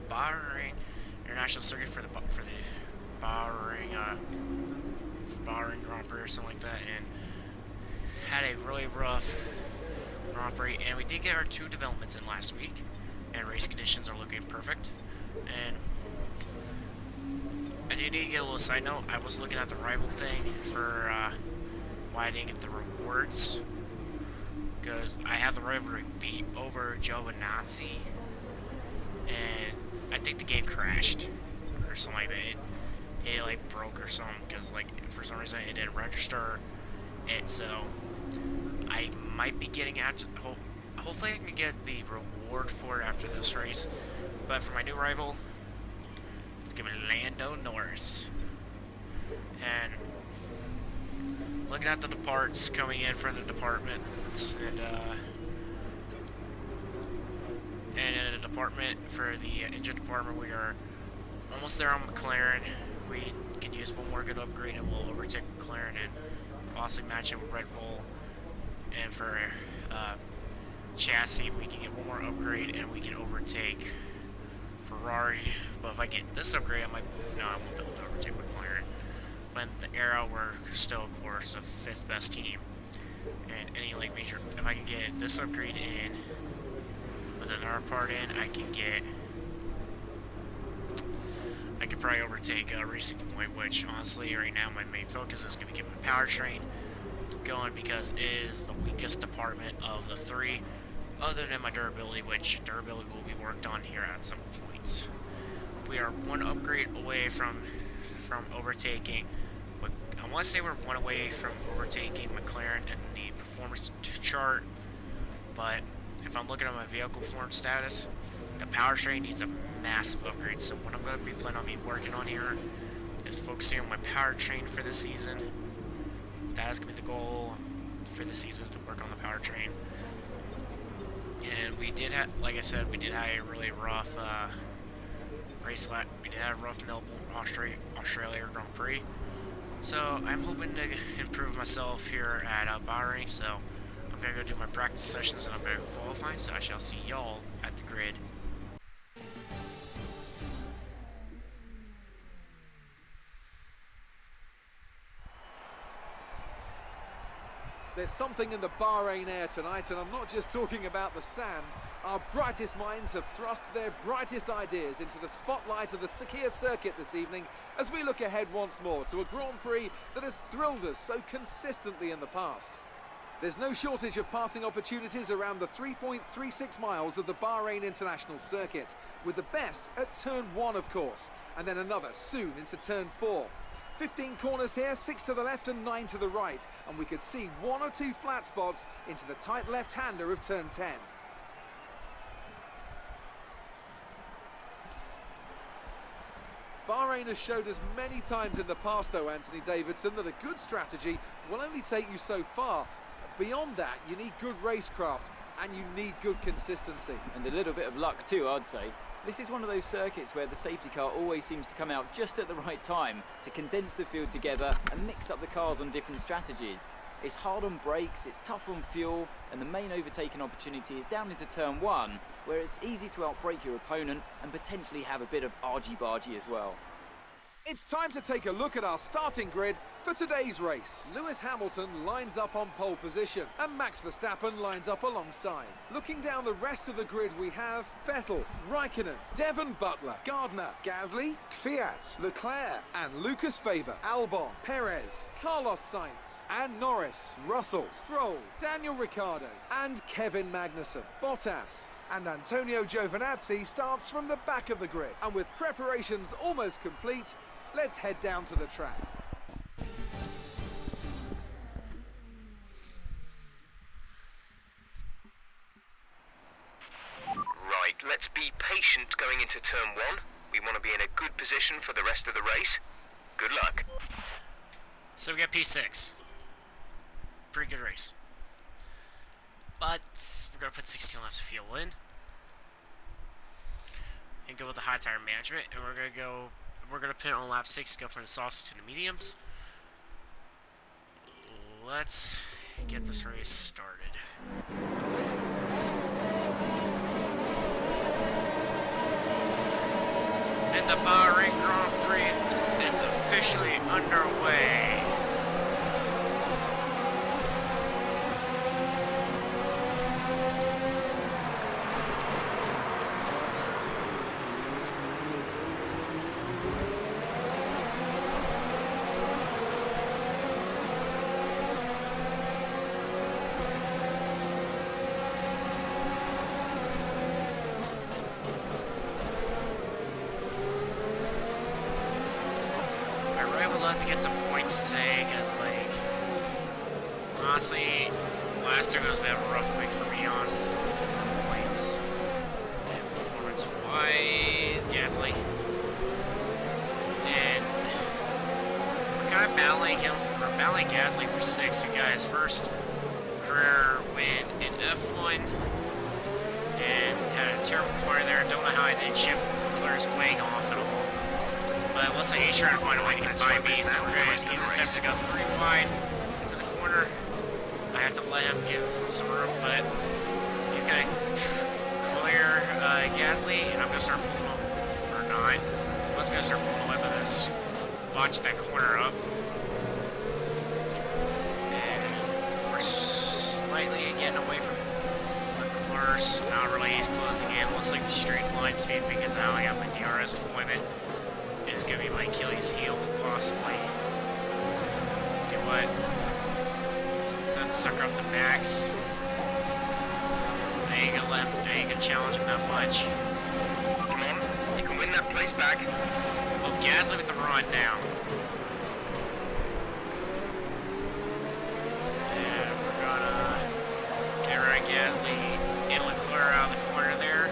Bahrain International Circuit for the Bahrain Grand Prix or something like that, and had a really rough Grand Prix. And we did get our 2 developments in last week, and race conditions are looking perfect. And I do need to get a little side note. I was looking at the rival thing for why I didn't get the rewards, because I had the rivalry beat over Giovinazzi, and I think the game crashed or something like that. It like broke or something, because like for some reason it didn't register it. So I might be getting out. Hopefully I can get the reward for it after this race. But for my new rival, let's give it Lando Norris. And looking at the departs coming in from the departments, and in the department for the engine department, we are almost there on McLaren. We can use one more good upgrade and we'll overtake McLaren and possibly match it with Red Bull. And for chassis, we can get one more upgrade and we can overtake Ferrari. But if I get this upgrade, I won't be able to overtake McLaren. But in the era, we're still, of course, the 5th best team. And any like major, if I can get this upgrade in with another part in, I could probably overtake Racing Point, which honestly right now my main focus is going to get my powertrain going, because it is the weakest department of the 3, other than my durability, which durability will be worked on here at some point. We are 1 upgrade away from overtaking, but I want to say we're 1 away from overtaking McLaren in the performance chart. But if I'm looking at my vehicle performance status, the powertrain needs a massive upgrade. So what I'm going to be planning on working on here is focusing on my powertrain for this season. That is going to be the goal for this season, to work on the powertrain. And we did have, like I said, we did have a really rough race lap. We did have a rough Melbourne, Australia Grand Prix. So I'm hoping to improve myself here at Bahrain. So I'm going to go do my practice sessions and I'm going to qualify. So I shall see y'all at the grid. There's something in the Bahrain air tonight, and I'm not just talking about the sand. Our brightest minds have thrust their brightest ideas into the spotlight of the Sakir circuit this evening as we look ahead once more to a Grand Prix that has thrilled us so consistently in the past. There's no shortage of passing opportunities around the 3.36 miles of the Bahrain International Circuit, with the best at turn 1, of course, and then another soon into turn 4. 15 corners here, 6 to the left and 9 to the right, and we could see 1 or 2 flat spots into the tight left-hander of turn 10. Bahrain has showed us many times in the past, though, Anthony Davidson, that a good strategy will only take you so far. Beyond that, you need good racecraft and you need good consistency. And a little bit of luck too, I'd say. This is one of those circuits where the safety car always seems to come out just at the right time to condense the field together and mix up the cars on different strategies. It's hard on brakes, it's tough on fuel, and the main overtaking opportunity is down into turn 1, where it's easy to outbrake your opponent and potentially have a bit of argy-bargy as well. It's time to take a look at our starting grid for today's race. Lewis Hamilton lines up on pole position and Max Verstappen lines up alongside. Looking down the rest of the grid, we have Vettel, Raikkonen, Devon Butler, Gardner, Gasly, Kvyat, Leclerc and Lucas Faber, Albon, Perez, Carlos Sainz and Norris, Russell, Stroll, Daniel Ricciardo and Kevin Magnussen. Bottas and Antonio Giovinazzi starts from the back of the grid. And with preparations almost complete, let's head down to the track. Right, let's be patient going into turn 1. We want to be in a good position for the rest of the race. Good luck. So we got P6. Pretty good race. But we're going to put 16 laps of fuel in. And go with the high tire management. And we're going to put it on lap 6, go from the softs to the mediums. Let's get this race started. the Bahrain Grand Prix is officially underway. To get some points today, because, like, honestly, last year was a bit of a rough week for me, honestly, for points and performance-wise, Gasly. And we're kind of battling him, we're battling Gasly for 6th, who got his first career win in F1, and had a terrible corner there. Don't know how I did chip Leclerc's wing off at all. But looks like he's trying to find a way to get by me, so he's attempting to go 3 wide into the corner. I have to let him give some room, but he's going to clear Gasly, and I'm going to start pulling him, or not. I'm just going to start pulling away by this. Watch that corner up. And we're slightly getting away from Leclerc. Not really, he's closing in. Looks like the straight line speed, because now I got my DRS deployment. Is going to be my Achilles heel, possibly. Do what? Send sucker up to max. I ain't gonna let him, I ain't gonna challenge him that much. Come on, you can win that place back. Oh, Gasly with the run now. And we're gonna get right Gasly and Leclerc out of the corner there.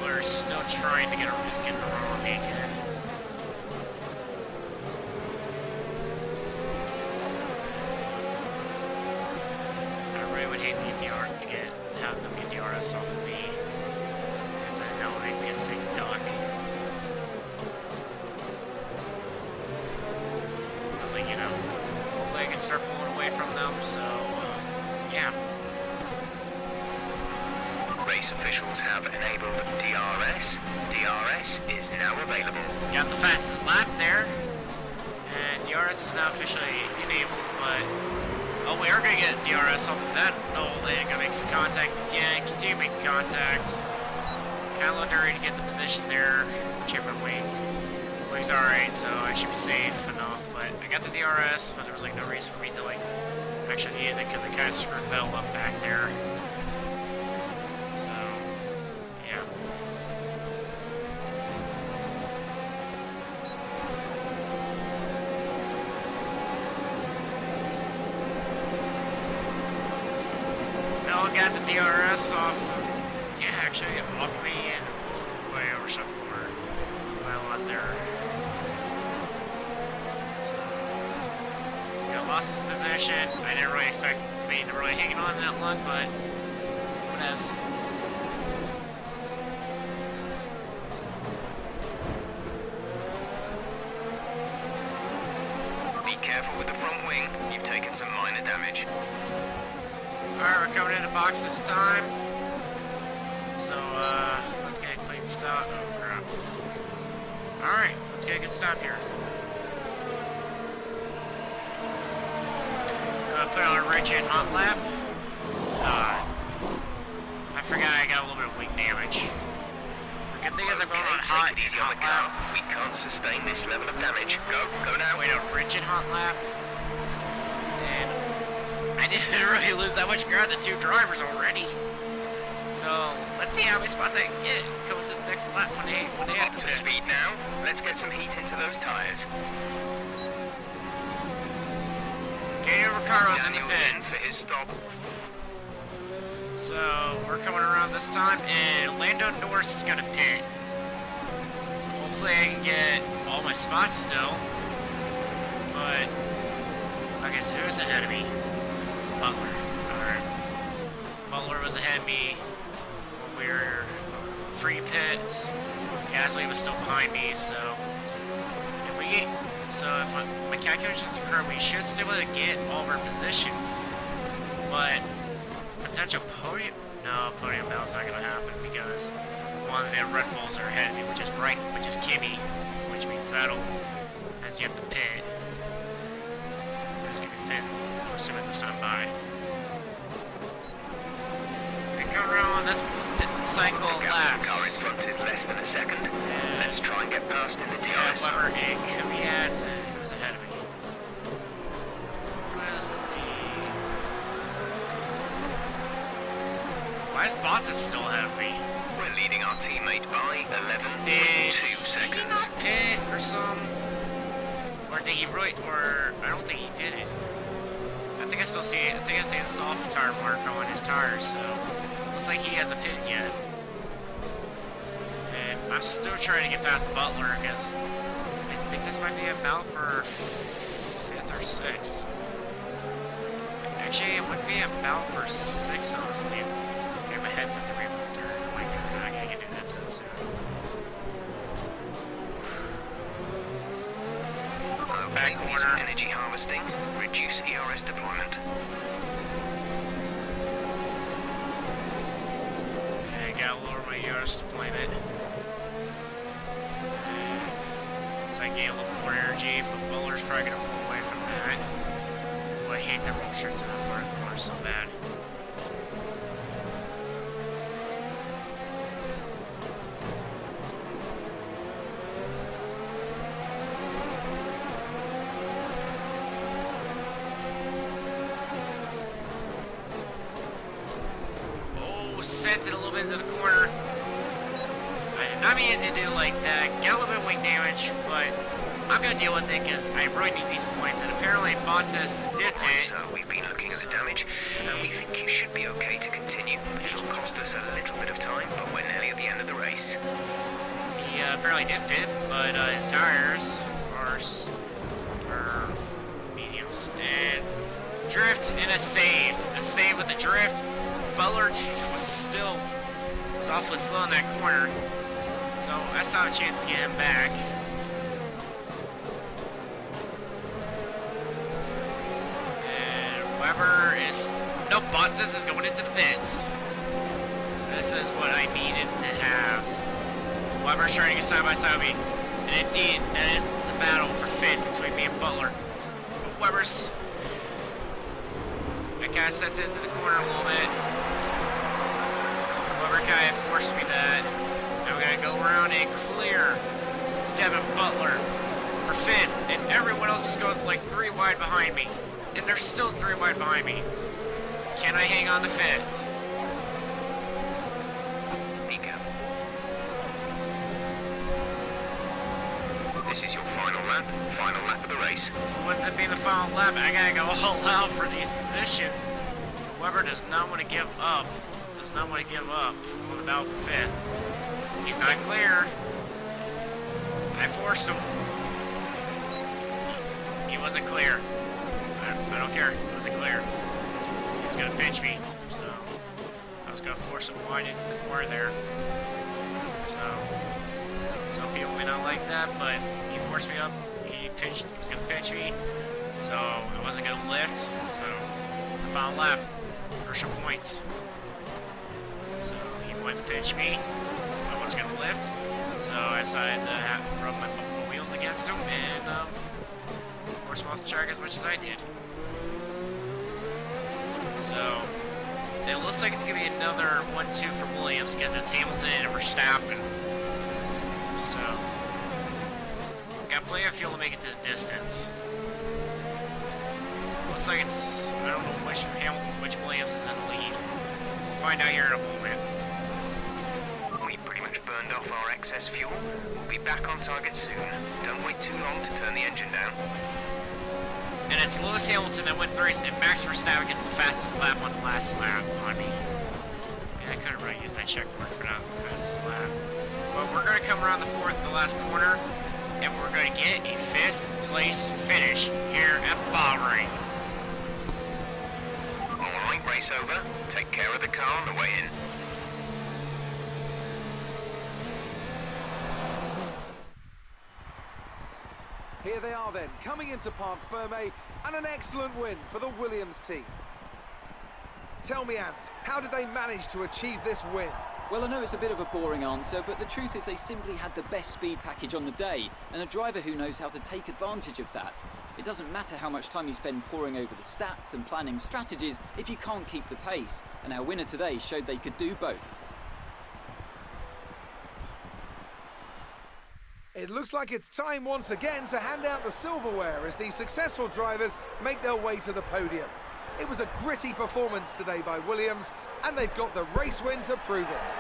Leclerc's still trying to get a, he's getting the run on me again. Have them get DRS off of me, because then that would make me a sick duck. But, like, you know, hopefully I can start pulling away from them, so, yeah. Race officials have enabled DRS. DRS is now available. Got the fastest lap there, and DRS is now officially enabled, but oh, we are going to get DRS off of that. No, and going to make some contact again. Continue making contact. Kind of low dirty to get the position there. Chip my wing. Wing's alright, so I should be safe enough. But I got the DRS, but there was like no reason for me to like actually use it because I kind of screwed Vettel up back there. So, yeah. Got the DRS off, yeah, actually off me and way overshot the corner by a lot there. So, yeah, lost his position. I didn't really expect me to really hang on that long, but who knows? Be careful with the front wing. You've taken some minor damage. Alright, we're coming into box this time. So, let's get a clean stop. Oh, crap. Alright, let's get a good stop here. Gonna put on a rigid hot lap. I forgot I got a little bit of wing damage. The good thing is I'm going on hot Take it easy on the car. We can't sustain this level of damage. Go now. Wait, a rigid hot lap. I didn't really lose that much ground to 2 drivers already. So, let's see how many spots I can get coming to the next lap when they have Up to speed now. Let's get some heat into those tires. Daniel Ricciardo's in the Daniel's pits. in for his stop. So, we're coming around this time, and Lando Norris is going to pit. Hopefully I can get all my spots still. But, I guess who's ahead of me? Butler. Alright. Butler was ahead of me when we were free pits. Gasly was still behind me, so if we get, if my calculations are correct, we should still be able to get all of our positions. But potential podium, no, podium battle's not gonna happen because one of the Red Bulls are ahead of me, which is right, which is Kimmy, which means Vettel, as you have to pit. Who's going to pit? I'm assuming this time by. We go around this pit cycle The gap to the laps. car in front is less than a second. Let's try and get past in the DRS zone. Weber and Kubiak, and who's ahead of me? Why is Bottas still ahead of me? We're leading our teammate by 11.2 Did he seconds. not pit or something? Or did he really? Or I don't think he pitted. I think I still see it. I think I see a soft tire mark on his tires. So looks like he hasn't pitted yet. And I'm still trying to get past Butler because I think this might be a battle for 5th or 6th. Actually, it would be a battle for 6, honestly. Okay, my headset's a remote. Oh my god, I gotta get new headset soon. Back Okay, corner. energy harvesting, reduce ERS deployment. I gotta lower my ERS deployment. So I gain a little more energy, but Butler's probably gonna pull away from that. Oh, I hate that roll shirts in that corner so bad. Sent it a little bit into the corner. I did not mean to do like that. Got a little bit of wing damage, but I'm gonna deal with it because I really need these points. And apparently, Bottas did Right, pit. so we've been looking at the damage, and we think you should be okay to continue. It'll cost us a little bit of time, but we're nearly at the end of the race. He apparently did pit, but his tires are mediums. And drift and a save. A save with the drift. Butler was awfully slow in that corner, so I saw a chance to get him back. And Weber is Bottas is going into the pits. This is what I needed to have. Weber's trying to get side by side with me, and indeed that is the battle for fifth between me and Butler. But Weber's kind of sets it into the corner a little bit. Weber kind of forced me that. Now we gotta go around and clear Devin Butler for fifth, and everyone else is going like 3 wide behind me. And they're still 3 wide behind me. Can I hang on to fifth? This is your final lap of the race. With it being the final lap, I gotta go all out for these positions. Weber does not want to give up. Does not want to give up on the battle for fifth. He's not clear. I forced him. He wasn't clear. I don't care. He wasn't clear. He was gonna pinch me, so I was gonna force him wide into the corner there. So some people may not like that, but he forced me up. He was gonna pinch me, so I wasn't gonna lift. So it's the final lap, first points. So he went to pinch me. I wasn't gonna lift, so I decided to rub my wheels against him and force him off the track as much as I did. So it looks like it's gonna be another 1-2 for Williams because it's Hamilton and Verstappen. So, got plenty of fuel to make it to the distance. Looks like it's, I don't know which Williams is in the lead. We'll find out here in a moment. We pretty much burned off our excess fuel. We'll be back on target soon. Don't wait too long to turn the engine down. And it's Lewis Hamilton that wins the race, and Max Verstappen gets the fastest lap on the last lap on me. And I couldn't really use that check mark for not the fastest lap. But we're going to come around the last corner, and we're going to get a 5th place finish here at Bahrain. Alright, race over. Take care of the car on the way in. Here they are then, coming into Parc Fermé, and an excellent win for the Williams team. Tell me, Ant, how did they manage to achieve this win? Well, I know it's a bit of a boring answer, but the truth is they simply had the best speed package on the day, and a driver who knows how to take advantage of that. It doesn't matter how much time you spend poring over the stats and planning strategies if you can't keep the pace, and our winner today showed they could do both. It looks like it's time once again to hand out the silverware as these successful drivers make their way to the podium. It was a gritty performance today by Williams, and they've got the race win to prove it.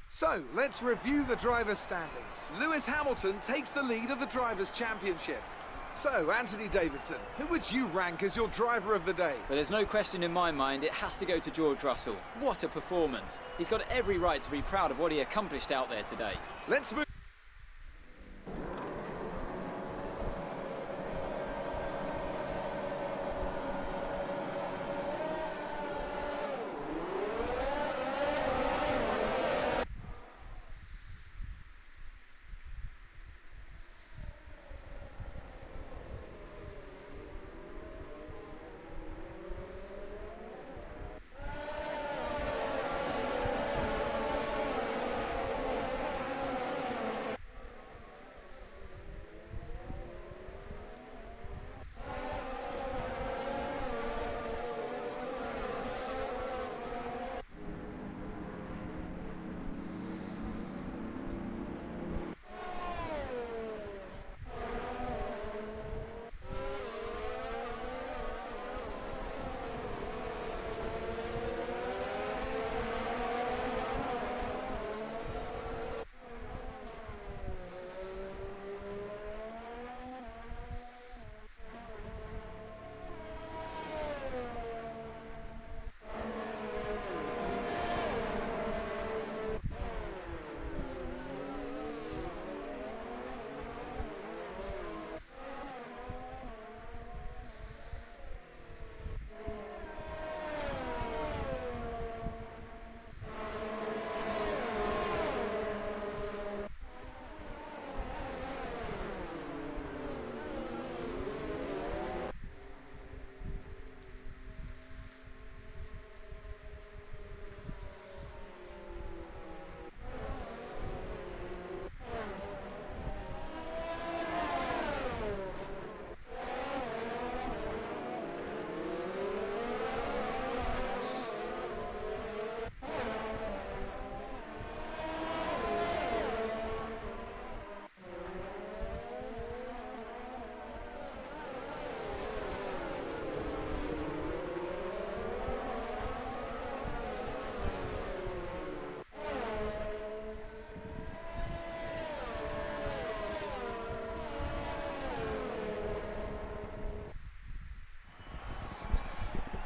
So, let's review the drivers' standings. Lewis Hamilton takes the lead of the Drivers' Championship. So, Anthony Davidson, who would you rank as your driver of the day? But there's no question in my mind it has to go to George Russell. What a performance. He's got every right to be proud of what he accomplished out there today. Let's move.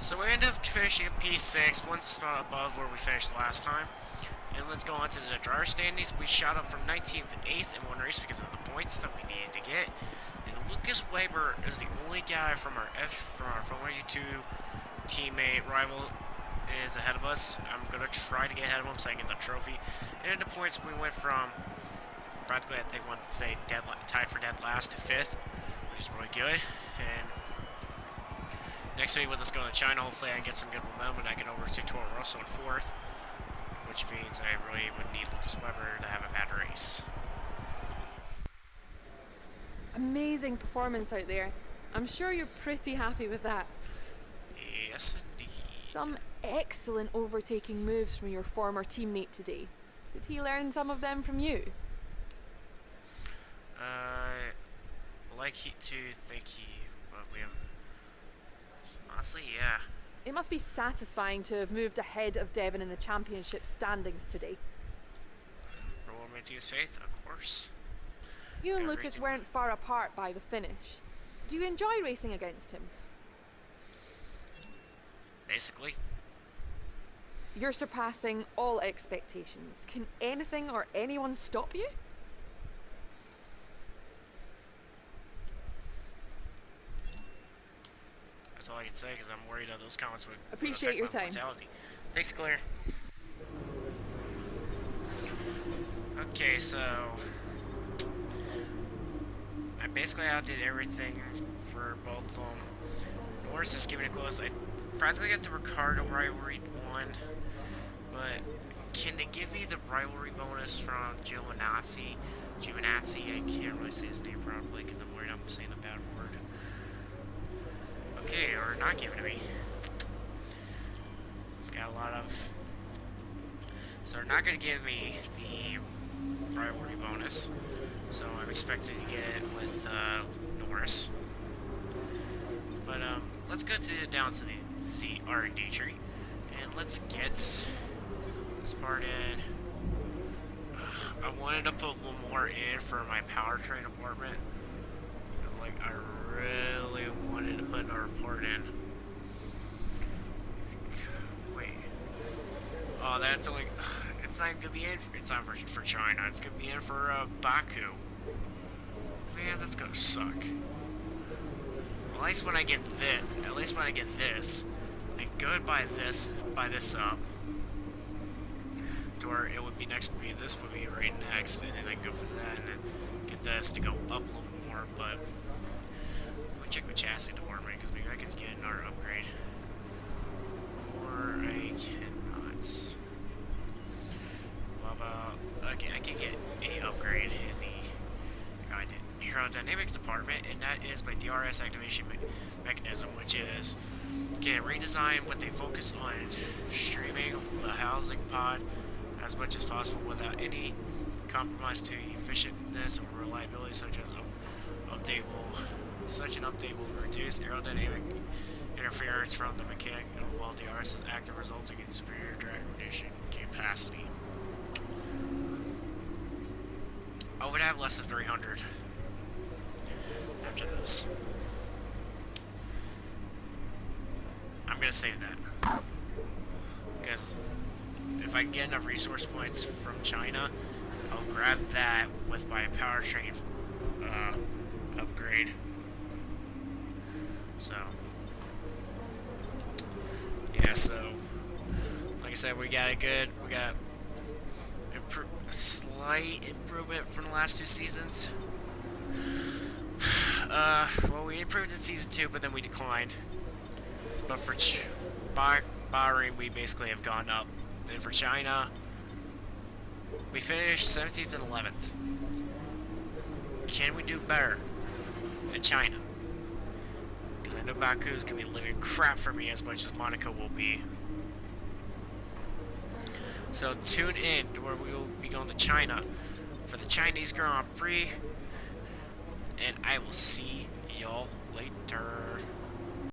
So we ended up finishing at P6, one spot above where we finished last time. And let's go on to the driver standings. We shot up from 19th and 8th in one race because of the points that we needed to get. And Lucas Weber is the only guy from our Formula 2 teammate rival is ahead of us. I'm going to try to get ahead of him so I can get the trophy. And in the points, we went from practically, I think, want to say tied for dead last to 5th, which is really good. And next week, with us going to China, hopefully I can get some good momentum and I can overtake Toro Rosso in 4th, which means I really would need Lucas Weber to have a bad race. Amazing performance out there. I'm sure you're pretty happy with that. Yes, indeed. Some excellent overtaking moves from your former teammate today. Did he learn some of them from you? We have... Honestly, yeah. It must be satisfying to have moved ahead of Devon in the championship standings today. For Women's Faith, of course. You and Yeah, Lucas racing- weren't far apart by the finish. Do you enjoy racing against him? Basically. You're surpassing all expectations. Can anything or anyone stop you? That's all I can say, because I'm worried that those comments would Appreciate affect your my time. mortality. Thanks, Claire. Okay, so I basically outdid everything for both of them. Norris is giving it close. I practically got the Ricardo rivalry one, but can they give me the rivalry bonus from Giovinazzi? I can't really say his name properly because I'm worried I'm saying a bad word. Okay, or not giving it to me. Got a lot of... So they're not going to give me the rivalry bonus. So I'm expecting to get it with Norris. But let's go down to the R&D tree. And let's get this part in. I wanted to put one more in for my powertrain apartment. Like, I really wanted to put another part in. Wait. Oh, that's only... It's not gonna be in... It's not for China. It's gonna be in for Baku. Man, that's gonna suck. At least when I get this, I could buy this up. To where it would be next to me, this would be right next, and then I go for that, and then get this to go up a little more, but let me check my chassis department, because maybe I could get another upgrade. Or I cannot. What about, okay, I can get a upgrade in the aerodynamic department, and that is my DRS activation mechanism, which is, can redesign with a focus on streaming the housing pod as much as possible without any compromise to efficientness or reliability, such an update will reduce aerodynamic interference from the mechanic while DRS is active, resulting in superior drag reduction capacity. I would have less than 300 after this. I'm gonna save that, because if I can get enough resource points from China, I'll grab that with my powertrain upgrade. So, yeah, so, like I said, we got a slight improvement from the last two seasons. Well, we improved in season 2, but then we declined. But for Bahrain, we basically have gone up. And for China, we finished 17th and 11th. Can we do better in China? Because I know Baku is going to be living crap for me as much as Monaco will be. So tune in to where we will be going to China for the Chinese Grand Prix. And I will see y'all later.